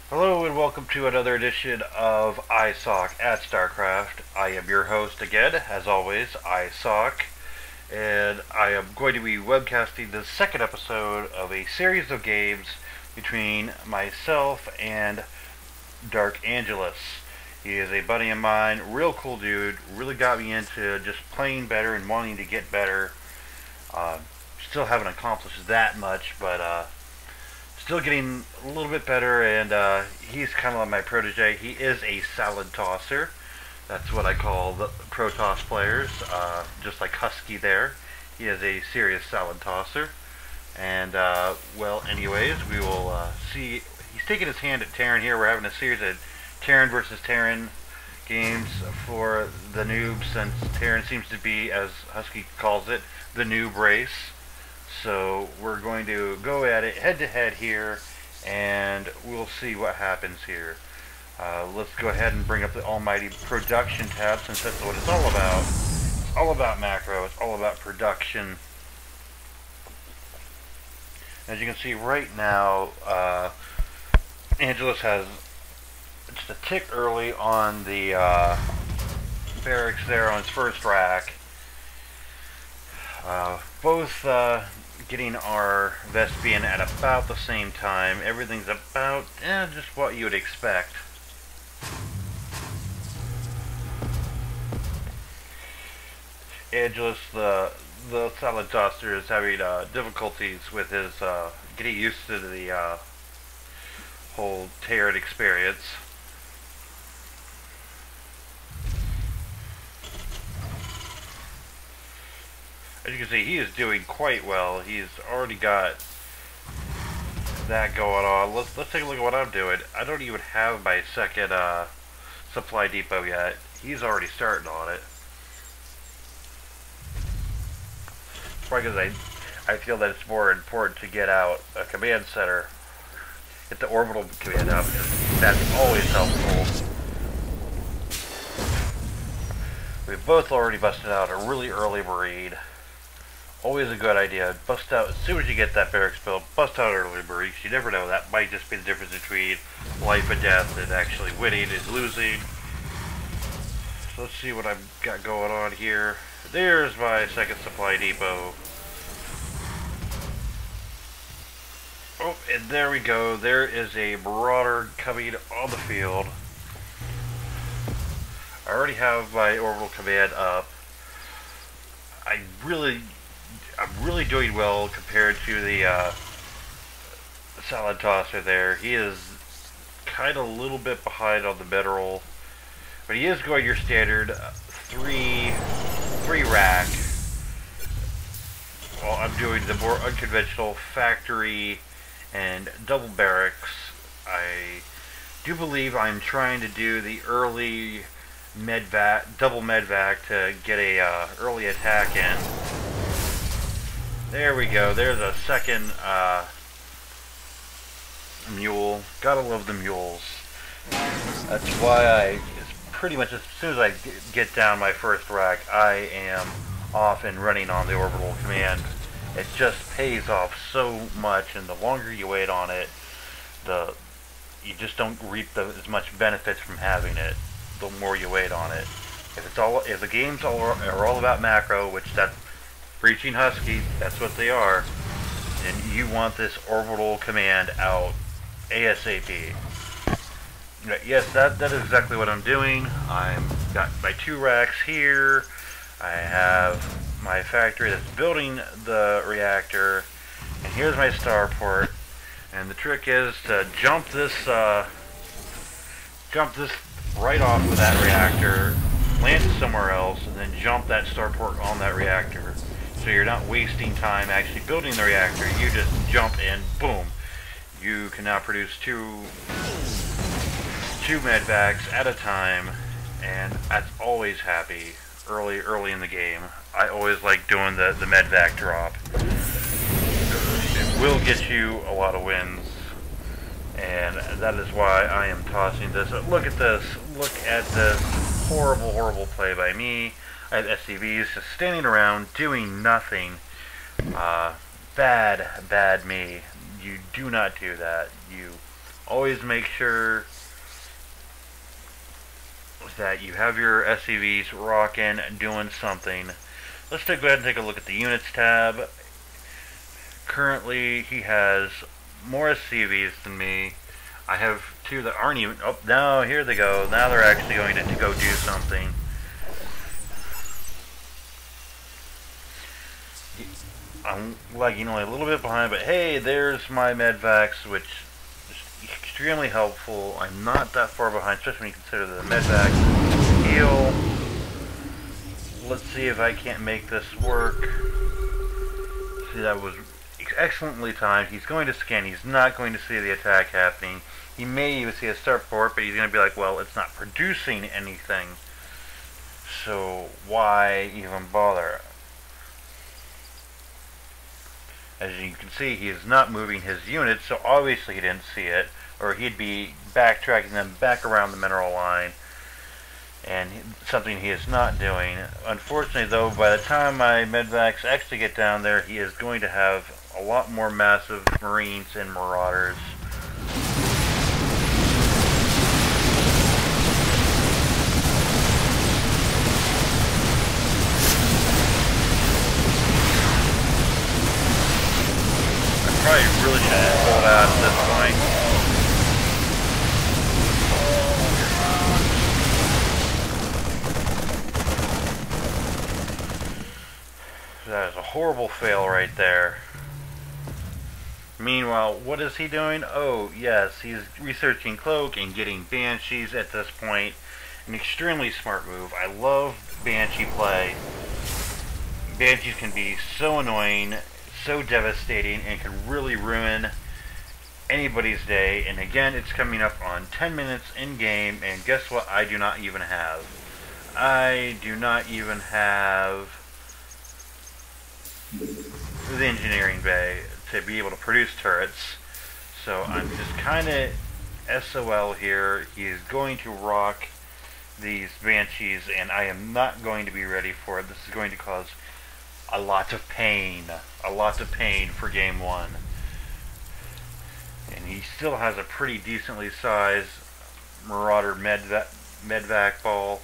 Hello and welcome to another edition of Eyesock at StarCraft. I am your host again, as always, Eyesock, and I am going to be webcasting the second episode of a series of games between myself and DarkAngelus. He is a buddy of mine, real cool dude, really got me into just playing better and wanting to get better. Uh, Still haven't accomplished that much, but still getting a little bit better, and he's kind of like my protege. He is a salad tosser. That's what I call the pro toss players, just like Husky there. He is a serious salad tosser. And, well, anyways, we will see. He's taking his hand at Terran here. We're having a series of Terran versus Terran games for the noobs, since Terran seems to be, as Husky calls it, the noob race. So we're going to go at it head to head here, and we'll see what happens here. Let's go ahead and bring up the almighty production tab, since that's what it's all about. It's all about macro. It's all about production. As you can see right now, Angelus has just a tick early on the barracks there on his first rack. Both getting our Vespian at about the same time. Everything's about just what you would expect. Angelus, the salad tosser, is having difficulties with his getting used to the whole Terran experience. As you can see, he is doing quite well. He's already got that going on. Let's take a look at what I'm doing. I don't even have my second supply depot yet. He's already starting on it. Probably because I feel that it's more important to get out a command center, get the orbital command up, because that's always helpful. We've both already busted out a really early Marine. Always a good idea. Bust out as soon as you get that barracks built. Bust out early Marines. You never know. That might just be the difference between life and death and actually winning and losing. So let's see what I've got going on here. There's my second supply depot. Oh, and there we go. There is a Marauder coming on the field. I already have my orbital command up. I'm really doing well compared to the salad tosser there. He is kind of a little bit behind on the mineral, but he is going your standard three rack. While I'm doing the more unconventional factory and double barracks. I do believe I'm trying to do the early double medvac to get a early attack in. There we go. There's a second mule. Gotta love the mules. That's why pretty much as soon as I get down my first rack, I am off and running on the orbital command. It just pays off so much, and the longer you wait on it, you just don't reap as much benefits from having it. The more you wait on it. If the games are all about macro, which that Breaching Husky, that's what they are, and you want this orbital command out ASAP. Yes, that is exactly what I'm doing. I've got my 2 racks here. I have my factory that's building the reactor, and here's my starport. And the trick is to jump this right off of that reactor, land it somewhere else, and then jump that starport on that reactor. So you're not wasting time actually building the reactor. You just jump and boom, you can now produce two medvacs at a time, and that's always happy early in the game. I always like doing the medvac drop. It will get you a lot of wins, and that is why I am tossing this. Look at this. Look at this horrible play by me. I have SCVs just standing around doing nothing. Bad me. You do not do that. You always make sure that you have your SCVs rocking, doing something. Let's go ahead and take a look at the units tab. Currently, he has more SCVs than me. I have two that aren't even... Oh, no, here they go. Now they're actually going to go do something. I'm lagging only a little bit behind, but hey, there's my medvacs, which is extremely helpful. I'm not that far behind, especially when you consider the medvacs heal. Let's see if I can't make this work. See, that was excellently timed. He's going to scan. He's not going to see the attack happening. He may even see a start port, but he's going to be like, well, it's not producing anything, so why even bother? As you can see, he is not moving his units, so obviously he didn't see it, or he'd be backtracking them back around the mineral line, and something he is not doing. Unfortunately, though, by the time my medvacs actually get down there, he is going to have a lot more massive Marines and Marauders. Probably really should have pulled out at this point. That is a horrible fail right there. Meanwhile, what is he doing? Oh, yes, he's researching Cloak and getting Banshees at this point. An extremely smart move. I love Banshee play. Banshees can be so annoying, so devastating, and can really ruin anybody's day. And again, it's coming up on 10 minutes in game, and guess what? I do not even have the engineering bay to be able to produce turrets. So I'm just kind of SOL here. He is going to rock these Banshees, and I am not going to be ready for it. This is going to cause a lot of pain for game one. And he still has a pretty decently sized Marauder medvac ball.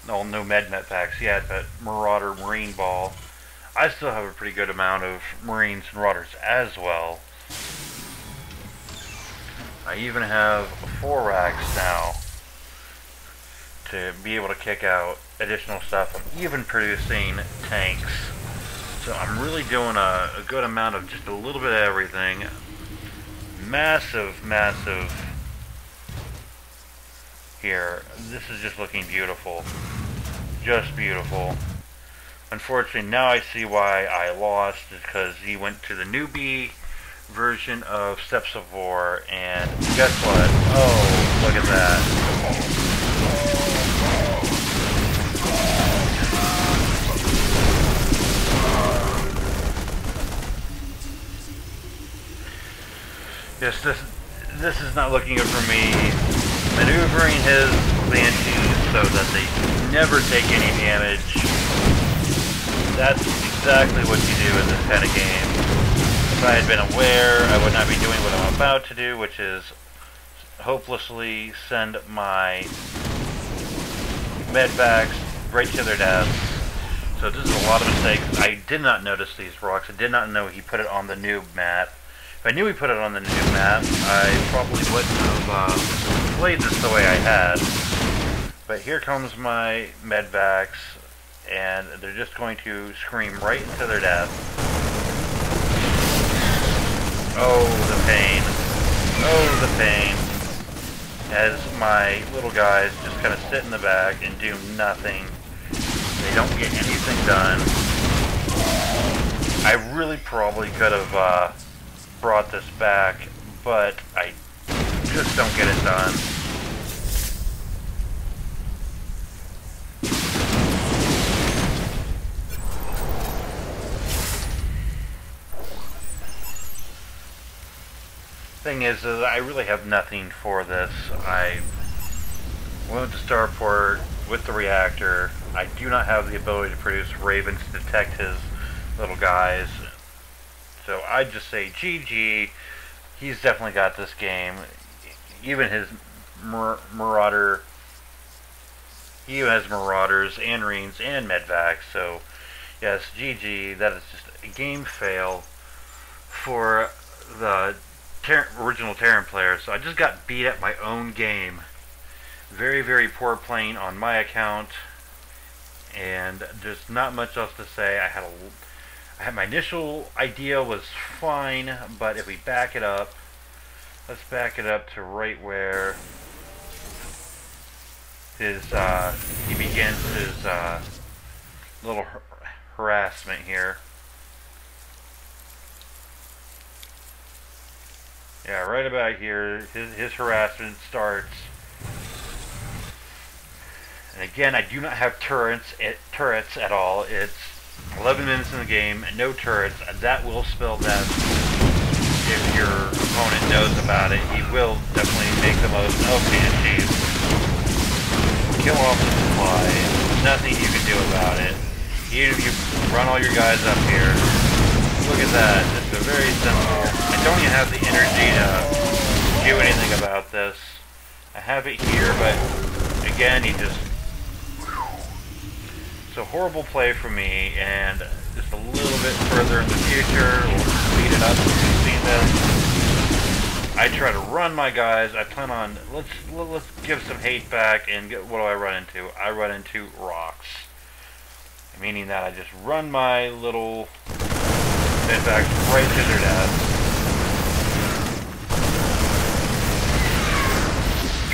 No medvacs yet, but Marauder Marine ball. I still have a pretty good amount of Marines and Marauders as well. I even have 4 racks now to be able to kick out additional stuff. I'm even producing tanks. So I'm really doing a good amount of just a little bit of everything. Massive here. This is just looking beautiful. Just beautiful. Unfortunately, now I see why I lost, because he went to the newbie version of Steps of War, and guess what? Oh, look at that. Yes, this is not looking good for me. Maneuvering his Banshees so that they never take any damage. That's exactly what you do in this kind of game. If I had been aware, I would not be doing what I'm about to do, which is hopelessly send my medvacs right to their deaths. So this is a lot of mistakes. I did not notice these rocks. I did not know he put it on the noob map. If I knew he put it on the new map, I probably wouldn't have played this the way I had. But here comes my medvacs, and they're just going to scream right into their death. Oh, the pain. Oh, the pain. As my little guys just kind of sit in the back and do nothing. They don't get anything done. I really probably could have brought this back, but I just don't get it done. Thing is I really have nothing for this. I went to Starport with the reactor. I do not have the ability to produce Ravens to detect his little guys. So I'd just say GG. He's definitely got this game. even his Marauder, he even has Marauders and Marines and Medvacs. So yes, GG. That is just a game fail for the original Terran player. So I just got beat at my own game. Very, very poor playing on my account, and there's not much else to say. I had my initial idea was fine, but if we back it up, let's back it up to right where his he begins his little harassment here. Yeah, right about here, his harassment starts. And again, I do not have turrets at all. It's 11 minutes in the game, no turrets. That will spell death if your opponent knows about it. He will definitely make the most of banshees. Kill off the supply. Nothing you can do about it. Even if you run all your guys up here. Look at that. It's a very simple. I don't even have the energy to do anything about this. I have it here, but again, he just... It's a horrible play for me, and just a little bit further in the future, we'll speed it up. You've seen this. I try to run my guys. I plan on let's give some hate back, and what do I run into? I run into rocks, meaning that I just run my little Medvacs right to their death.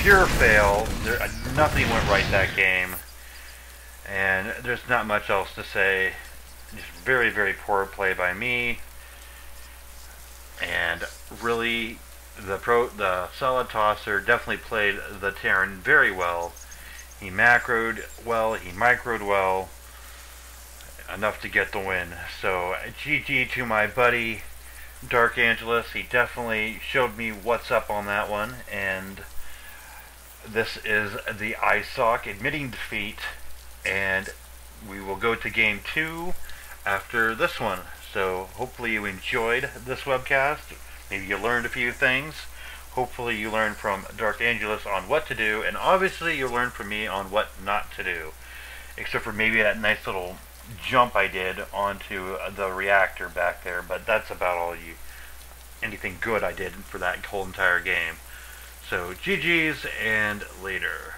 Pure fail. Nothing went right that game. And there's not much else to say. Just very, very poor play by me. And really, the solid tosser definitely played the Terran very well. He macroed well, he microed well, enough to get the win. So GG to my buddy DarkAngelus. He definitely showed me what's up on that one. And this is the Eyesock admitting defeat. And we will go to game 2 after this one. So hopefully you enjoyed this webcast. Maybe you learned a few things. Hopefully you learned from DarkAngelus on what to do, and obviously you learned from me on what not to do. Except for maybe that nice little jump I did onto the reactor back there, but that's about anything good I did for that whole entire game. So GG's and later.